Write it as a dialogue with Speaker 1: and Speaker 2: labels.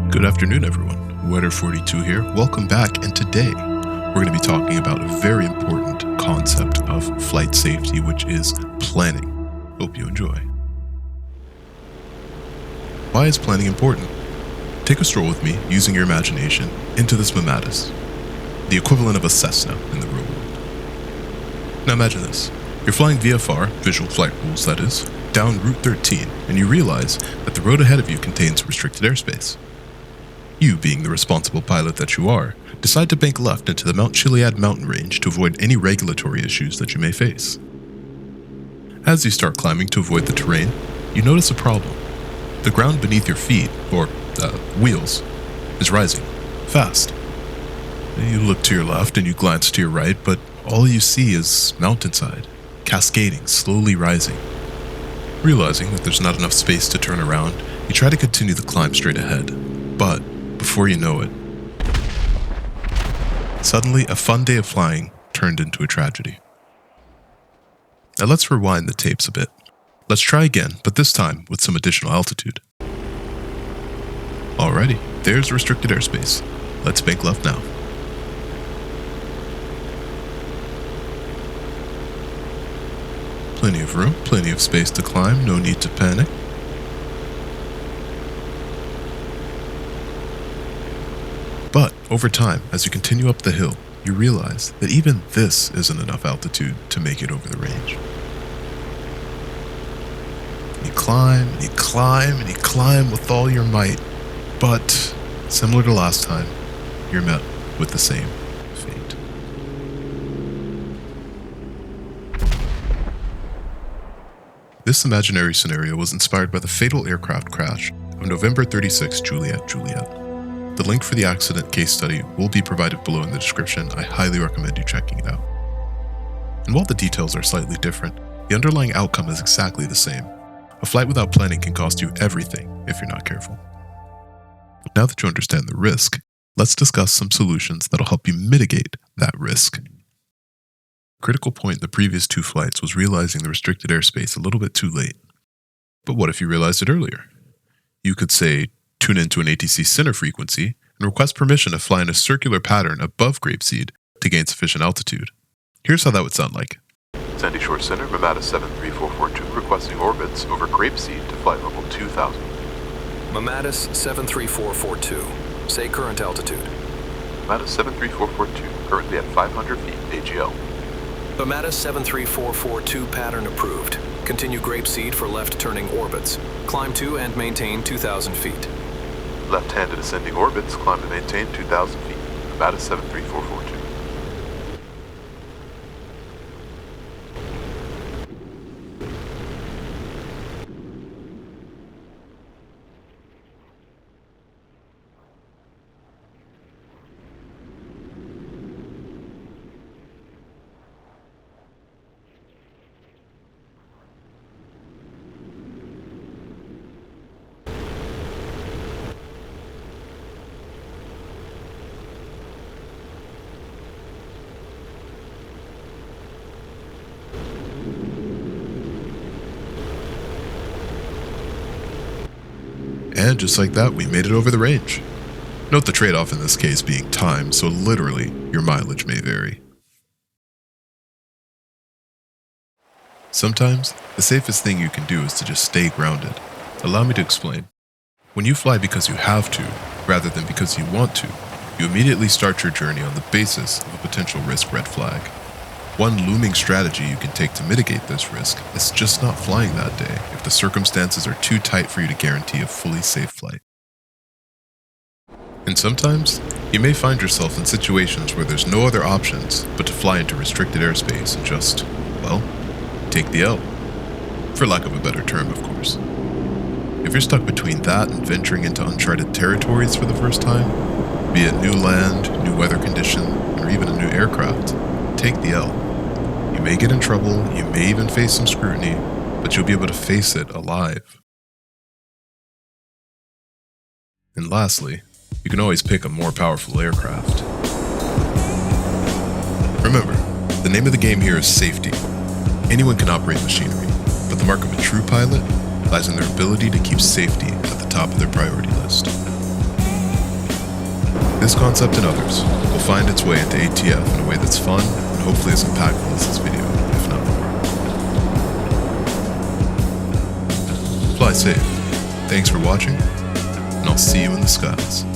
Speaker 1: Good afternoon, everyone. Weather42 here. Welcome back, and today we're going to be talking about a very important concept of flight safety, which is planning. Hope you enjoy. Why is planning important? Take a stroll with me, using your imagination, into this Mammatus, the equivalent of a Cessna in the real world. Now imagine this. You're flying VFR, visual flight rules that is, down Route 13, and you realize that the road ahead of you contains restricted airspace. You, being the responsible pilot that you are, decide to bank left into the Mount Chiliad mountain range to avoid any regulatory issues that you may face. As you start climbing to avoid the terrain, you notice a problem. The ground beneath your feet, or wheels, is rising, fast. You look to your left and you glance to your right, but all you see is mountainside, cascading, slowly rising. Realizing that there's not enough space to turn around, you try to continue the climb straight ahead, but before you know it, suddenly a fun day of flying turned into a tragedy. Now let's rewind the tapes a bit. Let's try again, but this time with some additional altitude. Alrighty, there's restricted airspace. Let's bank left now. Plenty of room, plenty of space to climb, no need to panic. But over time, as you continue up the hill, you realize that even this isn't enough altitude to make it over the range. You climb, and you climb, and you climb with all your might, but similar to last time, you're met with the same fate. This imaginary scenario was inspired by the fatal aircraft crash of November 36, Juliet. The link for the accident case study will be provided below in the description. I highly recommend you checking it out. And while the details are slightly different, the underlying outcome is exactly the same. A flight without planning can cost you everything if you're not careful. Now that you understand the risk, let's discuss some solutions that'll help you mitigate that risk. A critical point in the previous two flights was realizing the restricted airspace a little bit too late. But what if you realized it earlier? You could say, tune into an ATC center frequency and request permission to fly in a circular pattern above Grapeseed to gain sufficient altitude. Here's how that would sound like.
Speaker 2: Sandy Shore Center, Mammatus 73442, requesting orbits over Grapeseed to flight level 2000.
Speaker 3: Mammatus 73442, say current altitude.
Speaker 2: Mammatus 73442, currently at 500 feet AGL.
Speaker 3: Mammatus 73442 pattern approved. Continue Grapeseed for left-turning orbits. Climb to and maintain 2,000 feet.
Speaker 2: Left-handed ascending orbits, climb to maintain 2,000 feet. Mammatus 73442.
Speaker 1: And just like that, we made it over the range. Note the trade-off in this case being time, so literally, your mileage may vary. Sometimes, the safest thing you can do is to just stay grounded. Allow me to explain. When you fly because you have to, rather than because you want to, you immediately start your journey on the basis of a potential risk red flag. One looming strategy you can take to mitigate this risk is just not flying that day if the circumstances are too tight for you to guarantee a fully safe flight. And sometimes, you may find yourself in situations where there's no other options but to fly into restricted airspace and just, well, take the L. For lack of a better term, of course. If you're stuck between that and venturing into uncharted territories for the first time, be it new land, new weather condition, or even a new aircraft, take the L. You may get in trouble, you may even face some scrutiny, but you'll be able to face it alive. And lastly, you can always pick a more powerful aircraft. Remember, the name of the game here is safety. Anyone can operate machinery, but the mark of a true pilot lies in their ability to keep safety at the top of their priority list. this concept and others will find its way into ATF in a way that's fun and hopefully as impactful as this video, if not more. Fly safe. Thanks for watching, and I'll see you in the skies.